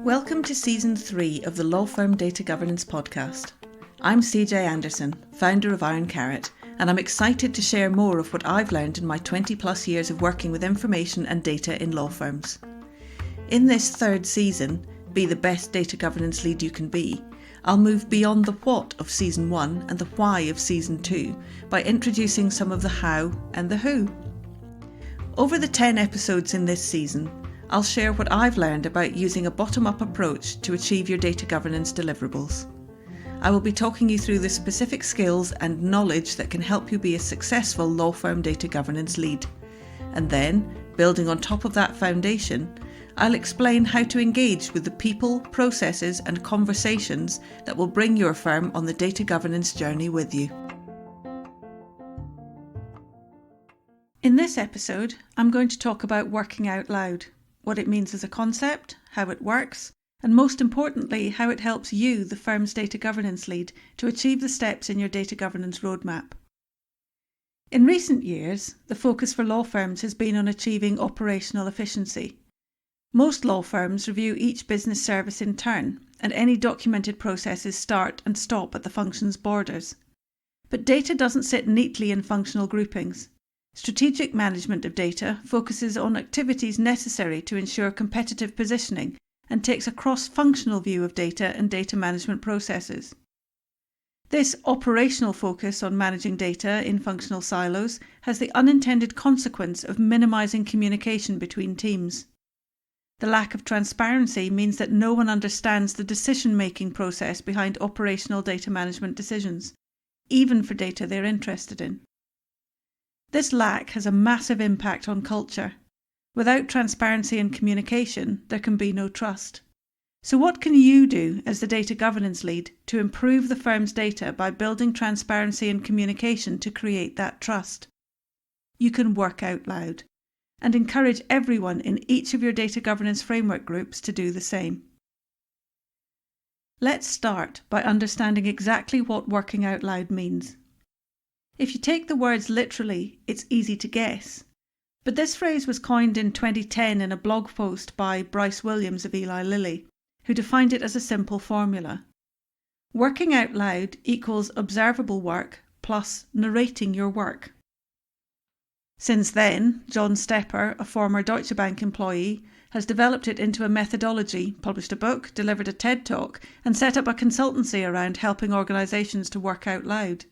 Welcome to Season 3 of the Law Firm Data Governance Podcast. I'm CJ Anderson, founder of Iron Carrot, and I'm excited to share more of what I've learned in my 20 plus years of working with information and data in law firms. In this third season, Be the Best Data Governance Lead You Can Be, I'll move beyond the what of Season 1 and the why of Season 2 by introducing some of the how and the who. Over the 10 episodes in this season, I'll share what I've learned about using a bottom-up approach to achieve your data governance deliverables. I will be talking you through the specific skills and knowledge that can help you be a successful law firm data governance lead. And then, building on top of that foundation, I'll explain how to engage with the people, processes and conversations that will bring your firm on the data governance journey with you. In this episode, I'm going to talk about working out loud, what it means as a concept, how it works, and most importantly, how it helps you, the firm's data governance lead, to achieve the steps in your data governance roadmap. In recent years, the focus for law firms has been on achieving operational efficiency. Most law firms review each business service in turn, and any documented processes start and stop at the function's borders. But data doesn't sit neatly in functional groupings. Strategic management of data focuses on activities necessary to ensure competitive positioning and takes a cross-functional view of data and data management processes. This operational focus on managing data in functional silos has the unintended consequence of minimizing communication between teams. The lack of transparency means that no one understands the decision-making process behind operational data management decisions, even for data they're interested in. This lack has a massive impact on culture. Without transparency and communication, there can be no trust. So what can you do as the data governance lead to improve the firm's data by building transparency and communication to create that trust? You can work out loud and encourage everyone in each of your data governance framework groups to do the same. Let's start by understanding exactly what working out loud means. If you take the words literally, it's easy to guess. But this phrase was coined in 2010 in a blog post by Bryce Williams of Eli Lilly, who defined it as a simple formula. Working out loud equals observable work plus narrating your work. Since then, John Stepper, a former Deutsche Bank employee, has developed it into a methodology, published a book, delivered a TED Talk, and set up a consultancy around helping organisations to work out loud.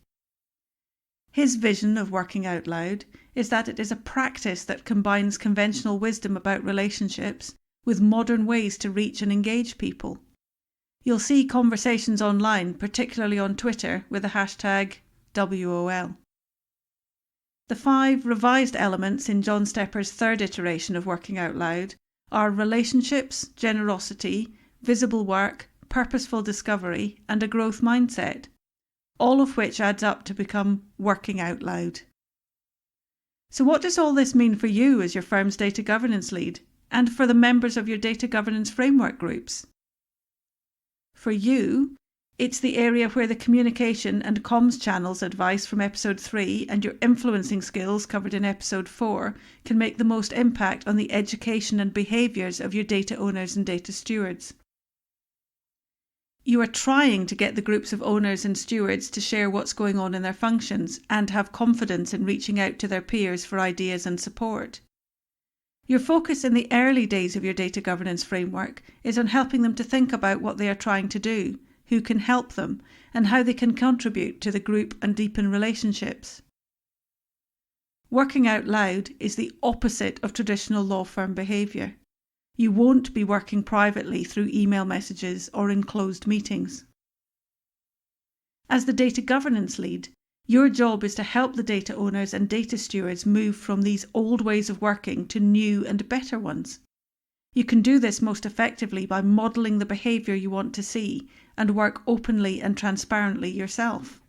His vision of working out loud is that it is a practice that combines conventional wisdom about relationships with modern ways to reach and engage people. You'll see conversations online, particularly on Twitter, with the hashtag WOL. The 5 revised elements in John Stepper's third iteration of working out loud are relationships, generosity, visible work, purposeful discovery, and a growth mindset, all of which adds up to become working out loud. So what does all this mean for you as your firm's data governance lead and for the members of your data governance framework groups? For you, it's the area where the communication and comms channels advice from episode 3 and your influencing skills covered in episode 4 can make the most impact on the education and behaviours of your data owners and data stewards. You are trying to get the groups of owners and stewards to share what's going on in their functions and have confidence in reaching out to their peers for ideas and support. Your focus in the early days of your data governance framework is on helping them to think about what they are trying to do, who can help them, and how they can contribute to the group and deepen relationships. Working out loud is the opposite of traditional law firm behaviour. You won't be working privately through email messages or in closed meetings. As the data governance lead, your job is to help the data owners and data stewards move from these old ways of working to new and better ones. You can do this most effectively by modelling the behaviour you want to see and work openly and transparently yourself.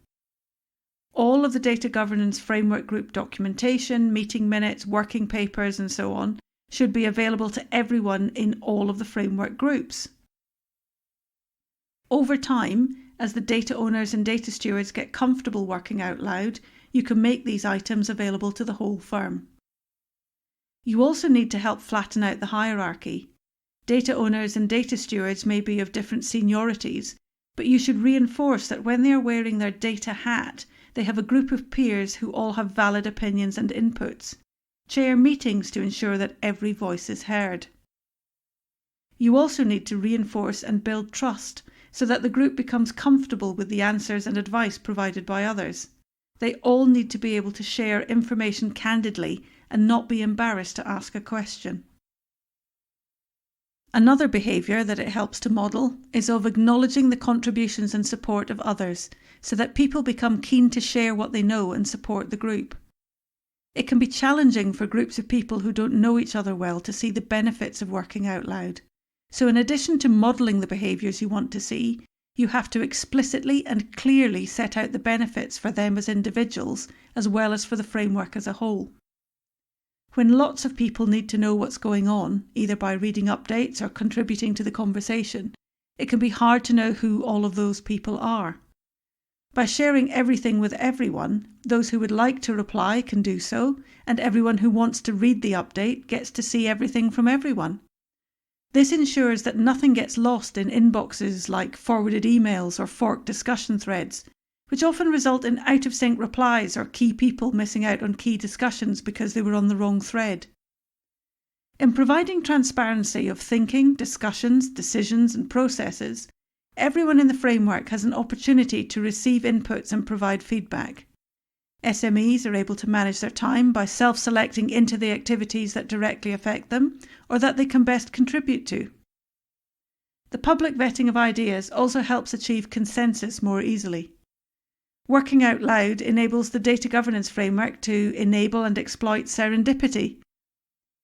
All of the data governance framework group documentation, meeting minutes, working papers and so on should be available to everyone in all of the framework groups. Over time, as the data owners and data stewards get comfortable working out loud, you can make these items available to the whole firm. You also need to help flatten out the hierarchy. Data owners and data stewards may be of different seniorities, but you should reinforce that when they are wearing their data hat, they have a group of peers who all have valid opinions and inputs. Chair meetings to ensure that every voice is heard. You also need to reinforce and build trust so that the group becomes comfortable with the answers and advice provided by others. They all need to be able to share information candidly and not be embarrassed to ask a question. Another behaviour that it helps to model is of acknowledging the contributions and support of others so that people become keen to share what they know and support the group. It can be challenging for groups of people who don't know each other well to see the benefits of working out loud. So in addition to modelling the behaviours you want to see, you have to explicitly and clearly set out the benefits for them as individuals as well as for the framework as a whole. When lots of people need to know what's going on, either by reading updates or contributing to the conversation, it can be hard to know who all of those people are. By sharing everything with everyone, those who would like to reply can do so, and everyone who wants to read the update gets to see everything from everyone. This ensures that nothing gets lost in inboxes like forwarded emails or forked discussion threads, which often result in out-of-sync replies or key people missing out on key discussions because they were on the wrong thread. In providing transparency of thinking, discussions, decisions and processes, everyone in the framework has an opportunity to receive inputs and provide feedback. SMEs are able to manage their time by self-selecting into the activities that directly affect them or that they can best contribute to. The public vetting of ideas also helps achieve consensus more easily. Working out loud enables the data governance framework to enable and exploit serendipity.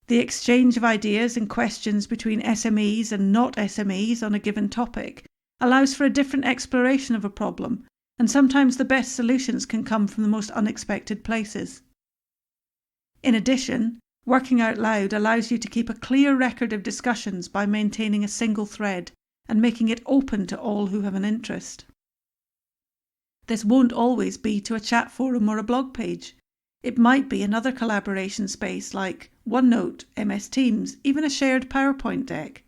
The exchange of ideas and questions between SMEs and not SMEs on a given topic allows for a different exploration of a problem, and sometimes the best solutions can come from the most unexpected places. In addition, working out loud allows you to keep a clear record of discussions by maintaining a single thread and making it open to all who have an interest. This won't always be to a chat forum or a blog page. It might be another collaboration space like OneNote, MS Teams, even a shared PowerPoint deck.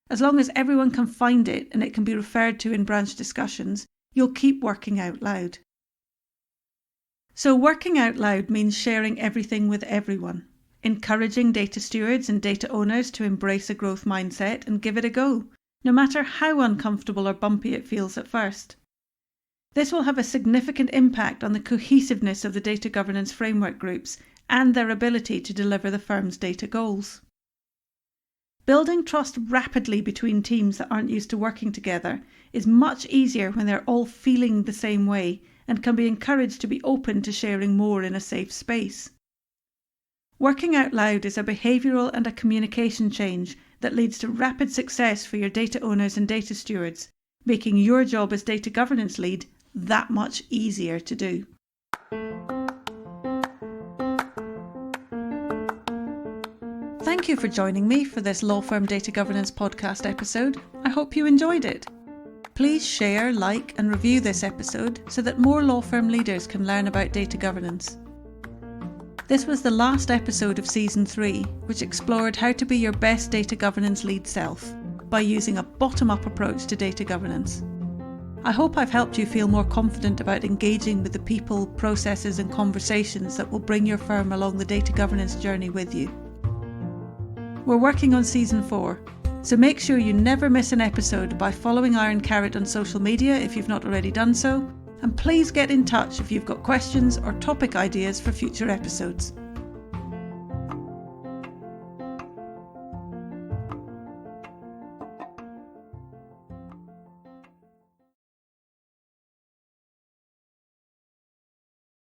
As long as everyone can find it and it can be referred to in branch discussions, you'll keep working out loud. So working out loud means sharing everything with everyone, encouraging data stewards and data owners to embrace a growth mindset and give it a go, no matter how uncomfortable or bumpy it feels at first. This will have a significant impact on the cohesiveness of the data governance framework groups and their ability to deliver the firm's data goals. Building trust rapidly between teams that aren't used to working together is much easier when they're all feeling the same way and can be encouraged to be open to sharing more in a safe space. Working out loud is a behavioural and a communication change that leads to rapid success for your data owners and data stewards, making your job as data governance lead that much easier to do. Thank you for joining me for this Law Firm Data Governance podcast episode. I hope you enjoyed it. Please share, like and review this episode so that more law firm leaders can learn about data governance. This was the last episode of Season 3, which explored how to be your best data governance lead self by using a bottom-up approach to data governance. I hope I've helped you feel more confident about engaging with the people, processes and conversations that will bring your firm along the data governance journey with you. We're working on Season 4, so make sure you never miss an episode by following Iron Carrot on social media if you've not already done so, and please get in touch if you've got questions or topic ideas for future episodes.